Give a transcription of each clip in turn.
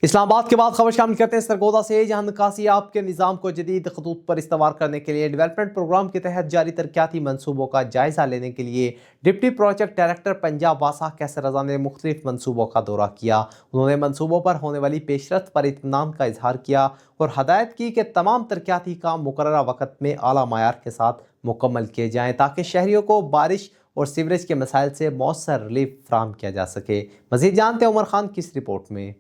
اسلام آباد کے بعد خبر شامل کرتے ہیں سرگودا سے، جہاں نکاسی آب کے نظام کو جدید خطوط پر استوار کرنے کے لیے ڈیولپمنٹ پروگرام کے تحت جاری ترقیاتی منصوبوں کا جائزہ لینے کے لیے ڈپٹی پروجیکٹ ڈائریکٹر پنجاب واسا کیسر رضا نے مختلف منصوبوں کا دورہ کیا۔ انہوں نے منصوبوں پر ہونے والی پیش رفت پر اطمینان کا اظہار کیا اور ہدایت کی کہ تمام ترقیاتی کام مقررہ وقت میں اعلیٰ معیار کے ساتھ مکمل کیے جائیں تاکہ شہریوں کو بارش اور سیوریج کے مسائل سے مؤثر ریلیف فراہم کیا جا سکے۔ مزید جانتے ہیں عمر خان کی اس رپورٹ میں۔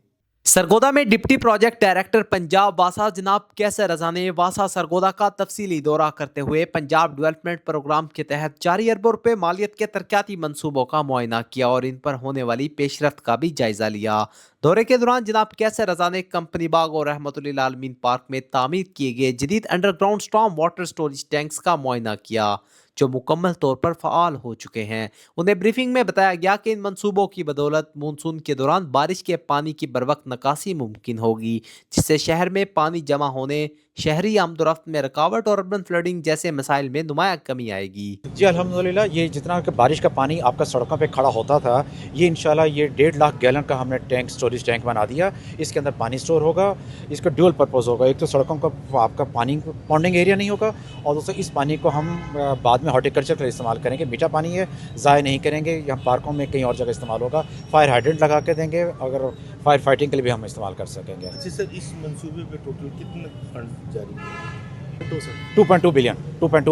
سرگودا میں ڈپٹی پروجیکٹ ڈائریکٹر پنجاب واسا جناب کیسر رضا نے واسا سرگودا کا تفصیلی دورہ کرتے ہوئے پنجاب ڈیولپمنٹ پروگرام کے تحت 4 ارب روپے مالیت کے ترقیاتی منصوبوں کا معائنہ کیا اور ان پر ہونے والی پیش رفت کا بھی جائزہ لیا۔ دورے کے دوران جناب کیسر رضا نے کمپنی باغ اور رحمت اللہ عالمین پارک میں تعمیر کیے گئے جدید under ground storm water storage tanks کا معائنہ کیا جو مکمل طور پر فعال ہو چکے ہیں۔ انہیں بریفنگ میں بتایا گیا کہ ان منصوبوں کی بدولت مونسون کے دوران بارش کے پانی کی بروقت نکاسی ممکن ہوگی، جس سے شہر میں پانی جمع ہونے، شہری آمد و رفت میں رکاوٹ اور اربن فلڈنگ جیسے مسائل میں نمایاں کمی آئے گی۔ جی الحمدللہ، یہ جتنا کہ بارش کا پانی آپ کا سڑکوں پہ کھڑا ہوتا تھا، یہ انشاءاللہ یہ 1.5 لاکھ گیلن کا ہم نے ٹینک سٹوریج ٹینک بنا دیا۔ اس کے اندر پانی سٹور ہوگا۔ اس کا ڈیول پرپز ہوگا، ایک تو سڑکوں کا آپ کا پانی پونڈنگ ایریا نہیں ہوگا، اور دوسرا اس پانی کو ہم بعد میں ہارٹیکلچر کے لیے استعمال کریں گے۔ میٹھا پانی ہے، ضائع نہیں کریں گے۔ یہاں پارکوں میں کہیں اور جگہ استعمال ہوگا۔ فائر ہائیڈرنٹ لگا کے دیں گے، اگر فائر فائٹنگ کے لیے بھی ہم استعمال کر سکیں گے۔ اچھا سر، اس منصوبے پہ ٹوٹل کتنے فنڈ جاری ہیں؟ 2.2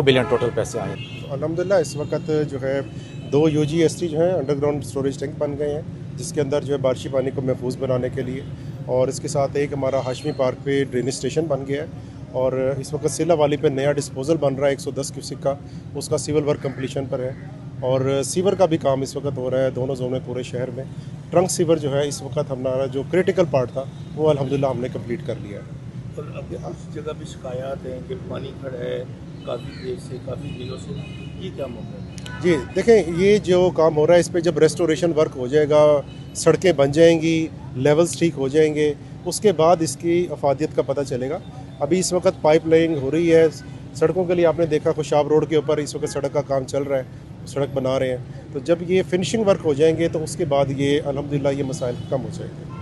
بلین ٹوٹل پیسے آئے۔ الحمدللہ اس وقت جو ہے 2 UGST جو ہیں انڈر گراؤنڈ اسٹوریج ٹینک بن گئے ہیں، جس کے اندر جو ہے بارشی پانی کو محفوظ بنانے کے لیے، اور اس کے ساتھ ایک ہمارا ہاشمی پارک پہ ڈرینیج اسٹیشن بن گیا ہے، اور اس وقت سیلا والی پہ نیا ڈسپوزل بن رہا ہے 110 کیوسک کا، اس کا سیول ورک کمپلیشن پر ہے، اور سیور کا بھی کام اس وقت ہو رہا ہے دونوں زون میں پورے شہر میں۔ ٹرنک سیور جو ہے اس وقت ہمارا جو کریٹیکل پارٹ تھا وہ الحمدللہ ہم نے کمپلیٹ کر لیا ہے۔ اور اب اس جگہ پہ شکایات ہیں کہ پانی کھڑا ہے کافی دیر سے، کافی دنوں سے، یہ کیا معاملہ ہے؟ جی دیکھیں، یہ جو کام ہو رہا ہے اس پہ جب ریسٹوریشن ورک ہو جائے گا، سڑکیں بن جائیں گی، لیولز ٹھیک ہو جائیں گے، اس کے بعد اس کی افادیت کا پتہ چلے گا۔ ابھی اس وقت پائپ لائننگ ہو رہی ہے سڑکوں کے لیے، آپ نے دیکھا خوشاب روڈ کے اوپر اس وقت سڑک کا کام چل رہا ہے، سڑک بنا رہے ہیں، تو جب یہ فنشنگ ورک ہو جائیں گے تو اس کے بعد یہ الحمدللہ یہ مسائل کم ہو جائیں گے۔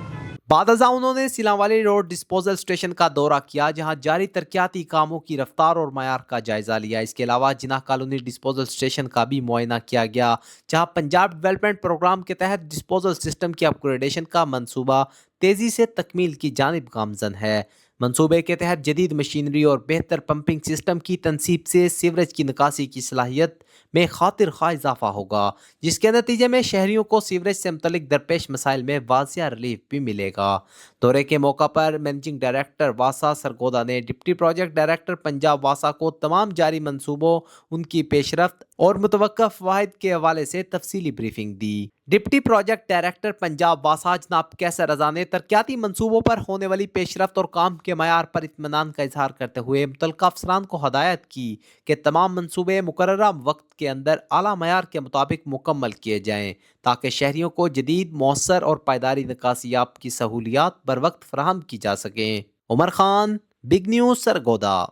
بعد ازاں انہوں نے سیلان والی روڈ ڈسپوزل اسٹیشن کا دورہ کیا، جہاں جاری ترقیاتی کاموں کی رفتار اور معیار کا جائزہ لیا۔ اس کے علاوہ جناح کالونی ڈسپوزل اسٹیشن کا بھی معائنہ کیا گیا، جہاں پنجاب ڈیولپمنٹ پروگرام کے تحت ڈسپوزل سسٹم کی اپ گریڈیشن کا منصوبہ تیزی سے تکمیل کی جانب گامزن ہے۔ منصوبے کے تحت جدید مشینری اور بہتر پمپنگ سسٹم کی تنصیب سے سیوریج کی نکاسی کی صلاحیت میں خاطر خواہ اضافہ ہوگا، جس کے نتیجے میں شہریوں کو سیوریج سے متعلق درپیش مسائل میں واضح ریلیف بھی ملے گا۔ دورے کے موقع پر مینیجنگ ڈائریکٹر واسا سرگودا نے ڈپٹی پروجیکٹ ڈائریکٹر پنجاب واسا کو تمام جاری منصوبوں، ان کی پیش رفت اور متوقع فوائد کے حوالے سے تفصیلی بریفنگ دی۔ ڈپٹی پروجیکٹ ڈائریکٹر پنجاب واسا جناب کیسر رضا نے ترقیاتی منصوبوں پر ہونے والی پیش رفت اور کام کے معیار پر اطمینان کا اظہار کرتے ہوئے متعلقہ افسران کو ہدایت کی کہ تمام منصوبے مقررہ وقت کے اندر اعلیٰ معیار کے مطابق مکمل کیے جائیں تاکہ شہریوں کو جدید، مؤثر اور پائیداری نکاسیاب کی سہولیات بر وقت فراہم کی جا سکیں۔ عمر خان، بگ نیوز، سرگودا۔